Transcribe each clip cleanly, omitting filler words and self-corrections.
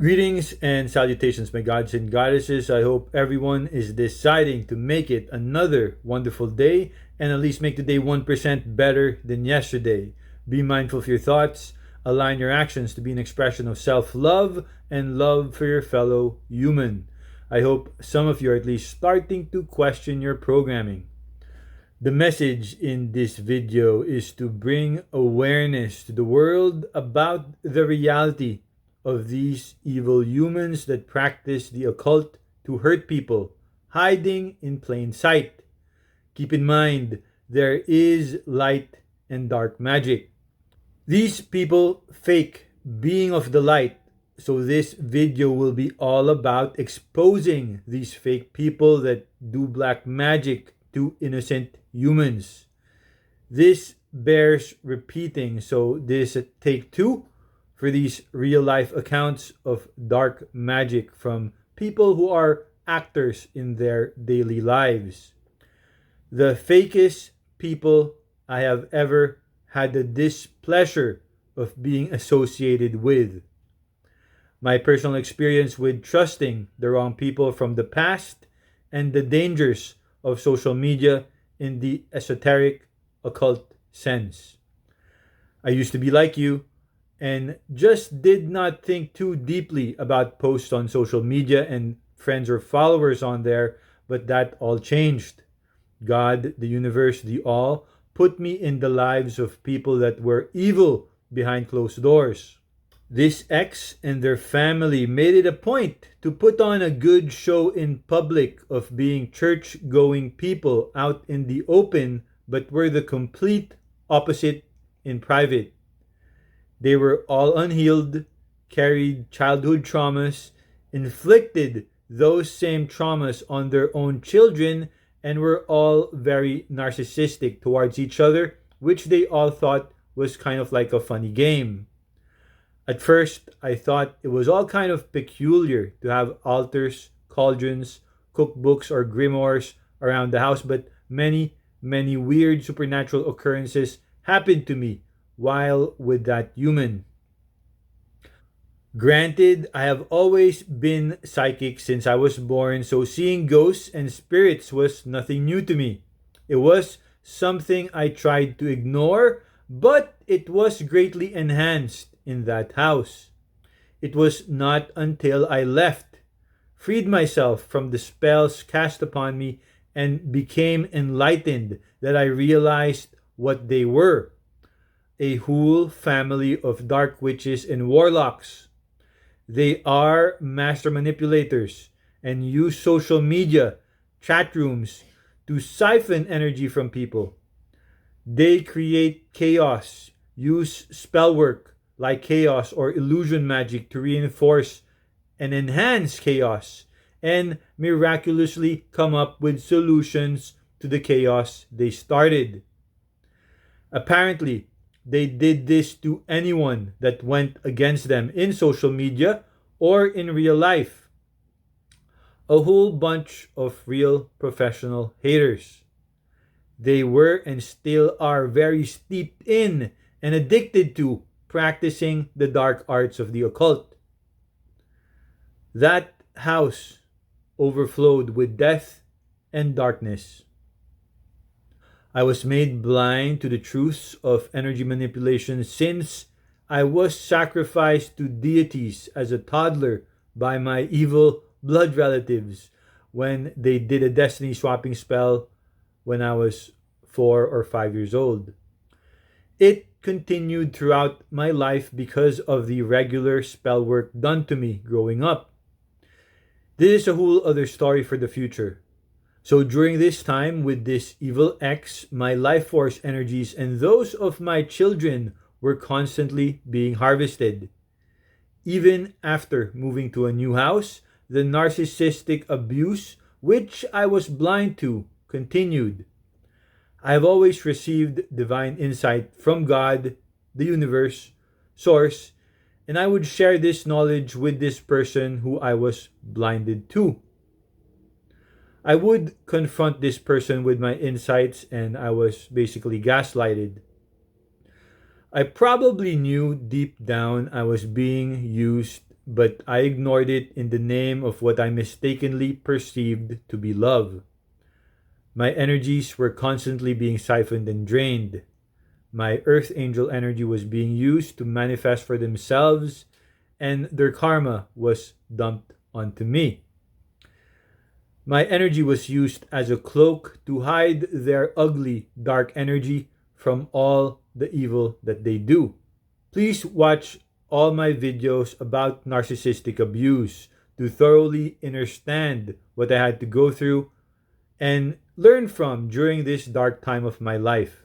Greetings and salutations, my gods and goddesses. I hope everyone is deciding to make it another wonderful day and at least make the day 1% better than yesterday. Be mindful of your thoughts, align your actions to be an expression of self love and love for your fellow human. I hope some of you are at least starting to question your programming. The message in this video is to bring awareness to the world about the reality of these evil humans that practice the occult to hurt people, hiding in plain sight. Keep in mind, there is light and dark magic. These people fake being of the light, so this video will be all about exposing these fake people that do black magic to innocent humans. This bears repeating, so this take two for these real life accounts of dark magic from people who are actors in their daily lives. The fakest people I have ever had the displeasure of being associated with. My personal experience with trusting the wrong people from the past and the dangers of social media in the esoteric occult sense. I used to be like you and just did not think too deeply about posts on social media and friends or followers on there, but that all changed. God, the universe, the all put me in the lives of people that were evil behind closed doors. This ex and their family made it a point to put on a good show in public of being church going people out in the open, but were the complete opposite in private. They were all unhealed, carried childhood traumas, inflicted those same traumas on their own children, and were all very narcissistic towards each other, which they all thought was kind of like a funny game. At first, I thought it was all kind of peculiar to have altars, cauldrons, cookbooks, or grimoires around the house, but many weird supernatural occurrences happened to me while with that human. Granted, I have always been psychic since I was born, so seeing ghosts and spirits was nothing new to me. It was something I tried to ignore, but it was greatly enhanced in that house. It was not until I left, freed myself from the spells cast upon me, and became enlightened that I realized what they were: a whole family of dark witches and warlocks. They are master manipulators and use social media, chat rooms to siphon energy from people. They create chaos, use spell work like chaos or illusion magic to reinforce and enhance chaos, and miraculously come up with solutions to the chaos they started. Apparently, they did this to anyone that went against them in social media or in real life. A whole bunch of real professional haters. They were and still are very steeped in and addicted to practicing the dark arts of the occult. That house overflowed with death and darkness. I was made blind to the truths of energy manipulation since I was sacrificed to deities as a toddler by my evil blood relatives when they did a destiny swapping spell when I was 4 or 5 years old. It continued throughout my life because of the regular spell work done to me growing up. This is a whole other story for the future. So during this time with this evil ex, my life force energies and those of my children were constantly being harvested. Even after moving to a new house, the narcissistic abuse, which I was blind to, continued. I have always received divine insight from God, the universe, source, and I would share this knowledge with this person who I was blinded to. I would confront this person with my insights, and I was basically gaslighted. I probably knew deep down I was being used, but I ignored it in the name of what I mistakenly perceived to be love. My energies were constantly being siphoned and drained. My earth angel energy was being used to manifest for themselves, and their karma was dumped onto me. My energy was used as a cloak to hide their ugly, dark energy from all the evil that they do. Please watch all my videos about narcissistic abuse to thoroughly understand what I had to go through and learn from during this dark time of my life.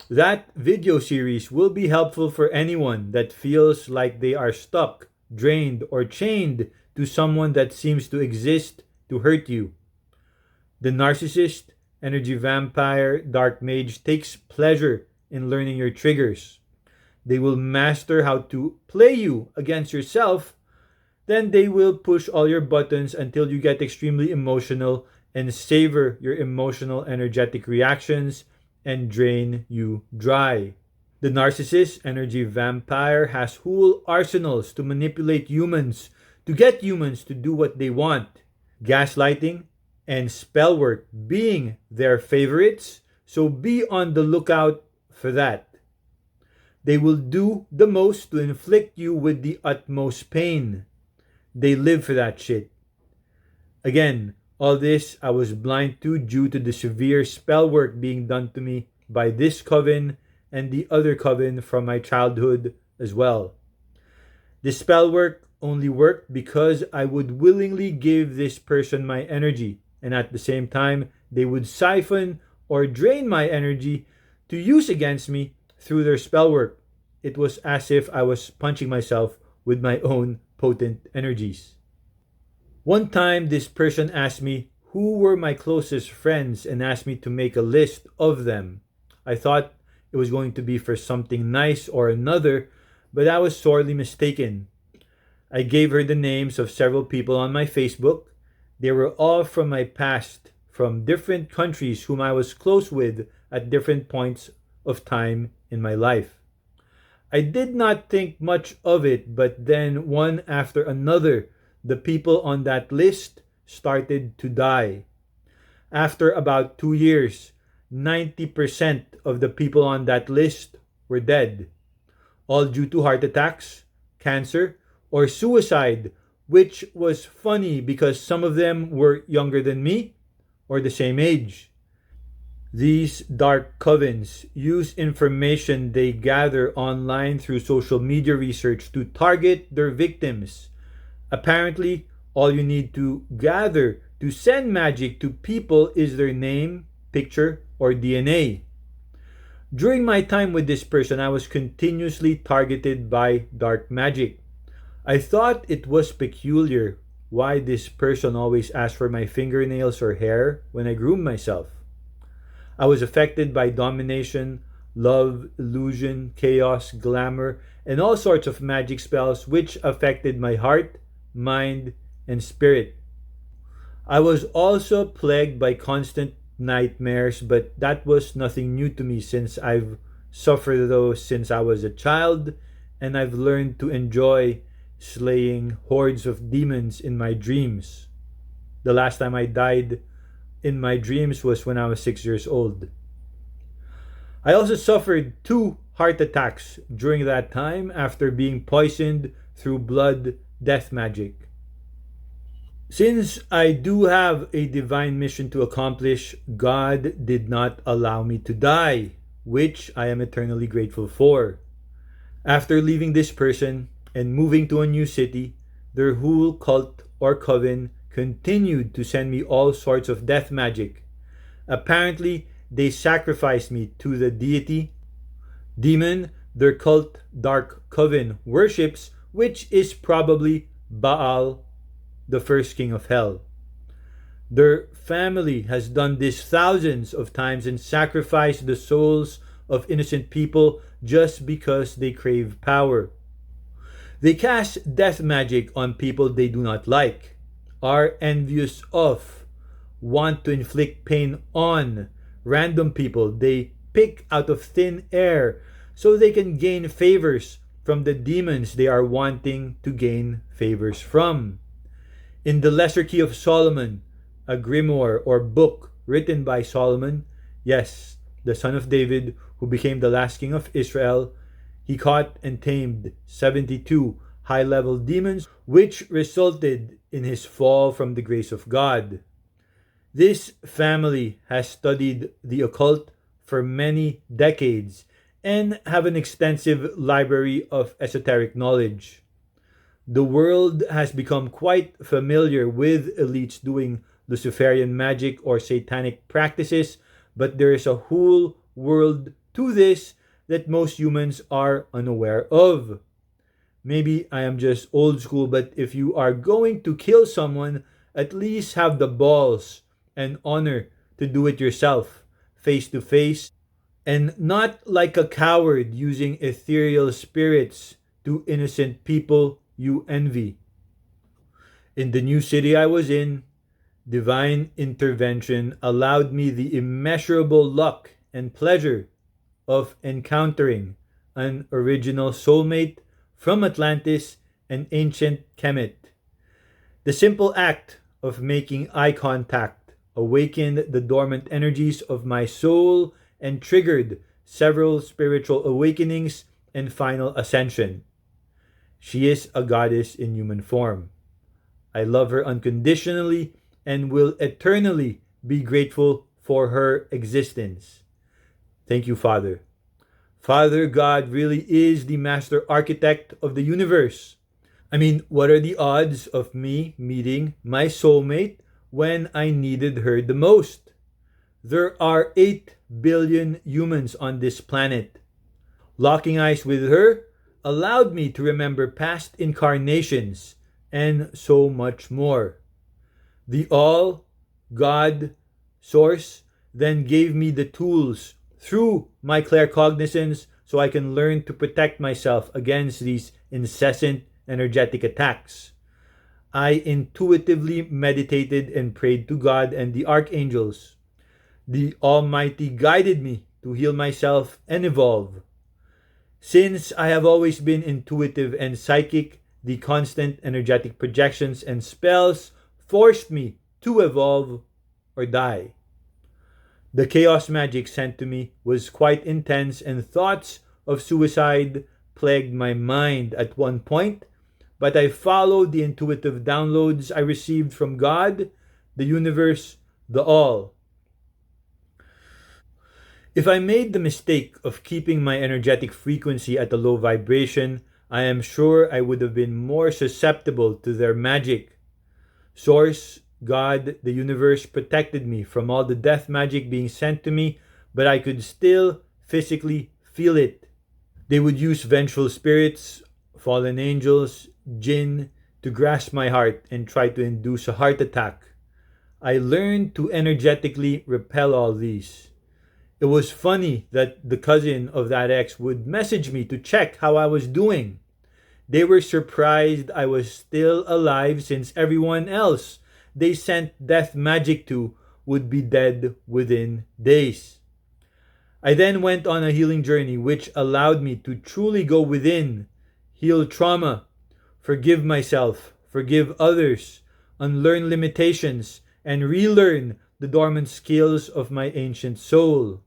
That video series will be helpful for anyone that feels like they are stuck, drained, or chained to someone that seems to exist to hurt you. The narcissist, energy vampire, dark mage takes pleasure in learning your triggers. They will master how to play you against yourself. Then they will push all your buttons until you get extremely emotional and savor your emotional energetic reactions and drain you dry. The narcissist energy vampire has whole arsenals to manipulate humans, to get humans to do what they want. Gaslighting and spell work being their favorites, so be on the lookout for that. They will do the most to inflict you with the utmost pain. They live for that shit. Again, all this I was blind to due to the severe spell work being done to me by this coven and the other coven from my childhood as well. The spell work only worked because I would willingly give this person my energy, and at the same time, they would siphon or drain my energy to use against me through their spell work. It was as if I was punching myself with my own potent energies. One time, this person asked me who were my closest friends and asked me to make a list of them. I thought it was going to be for something nice or another, but I was sorely mistaken. I gave her the names of several people on my Facebook. They were all from my past, from different countries whom I was close with at different points of time in my life. I did not think much of it, but then one after another, the people on that list started to die. After about 2 years, 90% of the people on that list were dead, all due to heart attacks, cancer, or suicide, which was funny because some of them were younger than me or the same age. These dark covens use information they gather online through social media research to target their victims. Apparently, all you need to gather to send magic to people is their name, picture, or DNA. During my time with this person, I was continuously targeted by dark magic. I thought it was peculiar why this person always asked for my fingernails or hair when I groomed myself. I was affected by domination, love, illusion, chaos, glamour, and all sorts of magic spells which affected my heart, mind, and spirit. I was also plagued by constant nightmares, but that was nothing new to me since I've suffered those since I was a child, and I've learned to enjoy slaying hordes of demons in my dreams. The last time I died in my dreams was when I was 6 years old. I also suffered 2 heart attacks during that time after being poisoned through blood death magic. Since I do have a divine mission to accomplish, God did not allow me to die, which I am eternally grateful for. After leaving this person and moving to a new city, their whole cult or coven continued to send me all sorts of death magic. Apparently, they sacrificed me to the deity, demon, their cult dark coven worships, which is probably Baal, the first king of hell. Their family has done this thousands of times and sacrificed the souls of innocent people just because they crave power. They cast death magic on people they do not like, are envious of, want to inflict pain on random people they pick out of thin air, so they can gain favors from the demons they are wanting to gain favors from. In the Lesser Key of Solomon, a grimoire or book written by Solomon, yes, the son of David, who became the last king of Israel, he caught and tamed 72 high level demons, which resulted in his fall from the grace of God. This family has studied the occult for many decades and have an extensive library of esoteric knowledge. The world has become quite familiar with elites doing Luciferian magic or satanic practices, but there is a whole world to this that most humans are unaware of. Maybe I am just old school, but if you are going to kill someone, at least have the balls and honor to do it yourself, face to face, and not like a coward using ethereal spirits to innocent people you envy. In the new city I was in, divine intervention allowed me the immeasurable luck and pleasure of encountering an original soulmate from Atlantis and ancient Kemet. The simple act of making eye contact awakened the dormant energies of my soul and triggered several spiritual awakenings and final ascension. She is a goddess in human form. I love her unconditionally and will eternally be grateful for her existence. Thank you, Father. Father God really is the master architect of the universe. I mean, what are the odds of me meeting my soulmate when I needed her the most? There are 8 billion humans on this planet. Locking eyes with her allowed me to remember past incarnations and so much more. The All, God, Source, then gave me the tools through my claircognizance so I can learn to protect myself against these incessant energetic attacks. I intuitively meditated and prayed to God and the archangels. The Almighty guided me to heal myself and evolve. Since I have always been intuitive and psychic, the constant energetic projections and spells forced me to evolve or die. The chaos magic sent to me was quite intense, and thoughts of suicide plagued my mind at one point, but I followed the intuitive downloads I received from God, the universe, the All. If I made the mistake of keeping my energetic frequency at a low vibration, I am sure I would have been more susceptible to their magic. Source, God, the universe protected me from all the death magic being sent to me, but I could still physically feel it. They would use vengeful spirits, fallen angels, jinn to grasp my heart and try to induce a heart attack. I learned to energetically repel all these. It was funny that the cousin of that ex would message me to check how I was doing. They were surprised I was still alive since everyone else they sent death magic to would be dead within days. I then went on a healing journey which allowed me to truly go within, heal trauma, forgive myself, forgive others, unlearn limitations, and relearn the dormant skills of my ancient soul.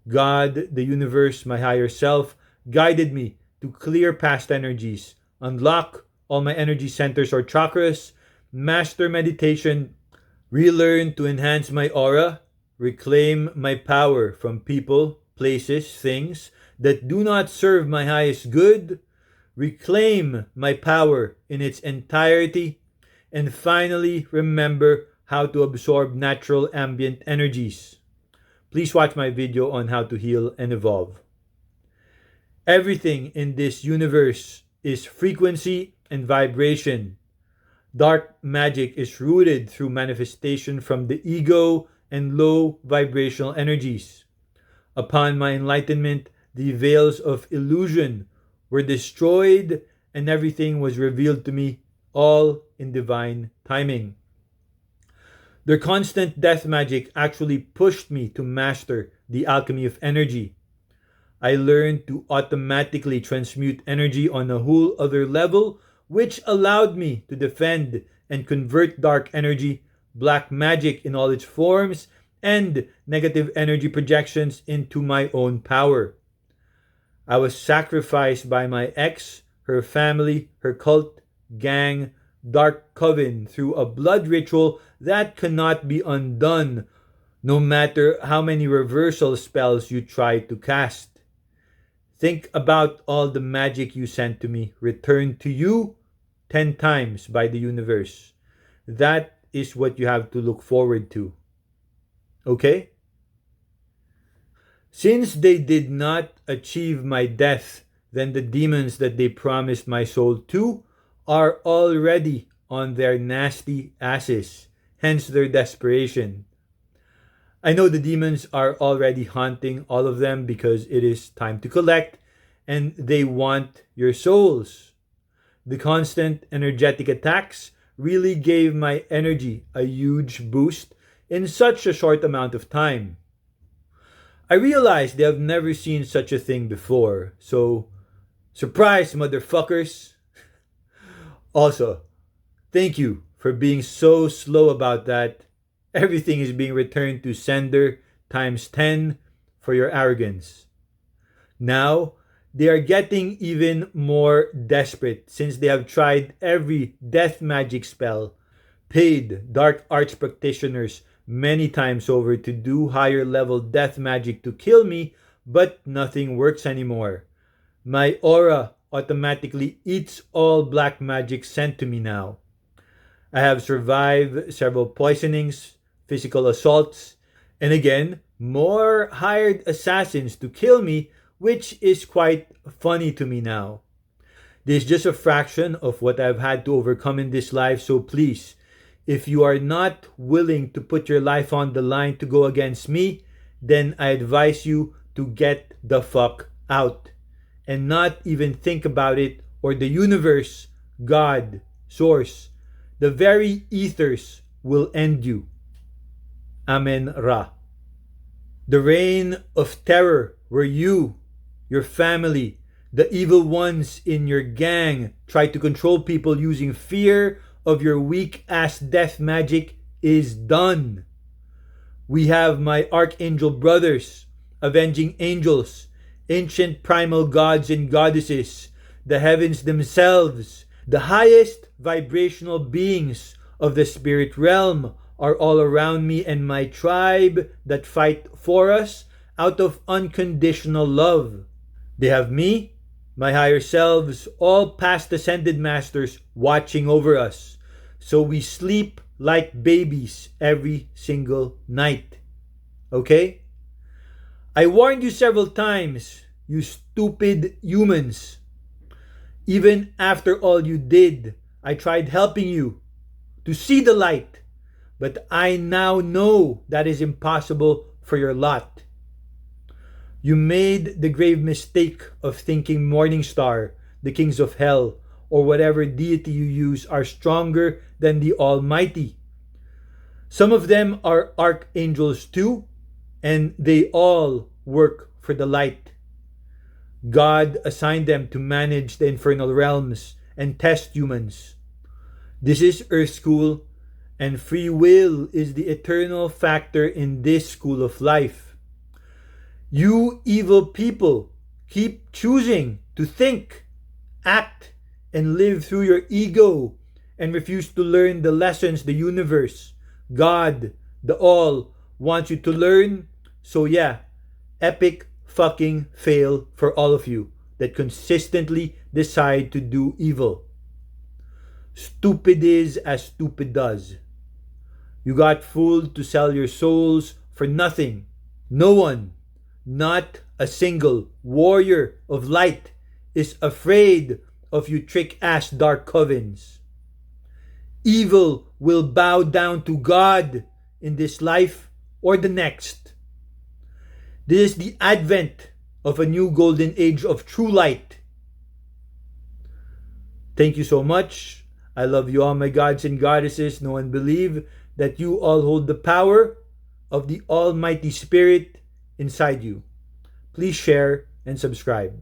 God, the universe, my higher self, guided me to clear past energies, unlock all my energy centers or chakras, master meditation, relearn to enhance my aura, reclaim my power from people, places, things that do not serve my highest good, reclaim my power in its entirety, and finally remember how to absorb natural ambient energies. Please watch my video on how to heal and evolve. Everything in this universe is frequency and vibration. Dark magic is rooted through manifestation from the ego and low vibrational energies. Upon my enlightenment, the veils of illusion were destroyed and everything was revealed to me, all in divine timing. Their constant death magic actually pushed me to master the alchemy of energy. I learned to automatically transmute energy on a whole other level, which allowed me to defend and convert dark energy, black magic in all its forms, and negative energy projections into my own power. I was sacrificed by my ex, her family, her cult, gang, dark coven through a blood ritual that cannot be undone no matter how many reversal spells you try to cast. Think about all the magic you sent to me returned to you 10 times by the universe. That is what you have to look forward to. Okay? Since they did not achieve my death, then the demons that they promised my soul to are already on their nasty asses, hence their desperation. I know the demons are already haunting all of them because it is time to collect and they want your souls. The constant energetic attacks really gave my energy a huge boost in such a short amount of time. I realized they have never seen such a thing before, so surprise, motherfuckers! Also, thank you for being so slow about that. Everything is being returned to sender times 10 for your arrogance. Now, they are getting even more desperate since they have tried every death magic spell, paid dark arts practitioners many times over to do higher level death magic to kill me, but nothing works anymore. My aura automatically eats all black magic sent to me now. I have survived several poisonings, physical assaults, and again, more hired assassins to kill me, which is quite funny to me now. This is just a fraction of what I've had to overcome in this life, so please, if you are not willing to put your life on the line to go against me, then I advise you to get the fuck out and not even think about it, or the universe, God, source, the very ethers will end you. Amen Ra. The reign of terror where you, your family, the evil ones in your gang try to control people using fear of your weak ass death magic is done. We have my archangel brothers, avenging angels, ancient primal gods and goddesses, the heavens themselves, the highest vibrational beings of the spirit realm are all around me and my tribe that fight for us out of unconditional love. They have me, my higher selves, all past ascended masters watching over us. So we sleep like babies every single night. Okay? I warned you several times, you stupid humans. Even after all you did, I tried helping you to see the light. But I now know that is impossible for your lot. You made the grave mistake of thinking Morningstar, the kings of hell, or whatever deity you use are stronger than the Almighty. Some of them are archangels too, and they all work for the light. God assigned them to manage the infernal realms and test humans. This is Earth School, and free will is the eternal factor in this school of life. You evil people keep choosing to think, act, and live through your ego and refuse to learn the lessons the universe, God, the all wants you to learn. So yeah, epic fucking fail for all of you that consistently decide to do evil. Stupid is as stupid does. You got fooled to sell your souls for nothing. No one, not a single warrior of light, is afraid of you trick-ass dark covens. Evil will bow down to God in this life or the next. This is the advent of a new golden age of true light. Thank you so much. I love you all, my gods and goddesses. Know and believe that you all hold the power of the Almighty Spirit inside you. Please share, and subscribe.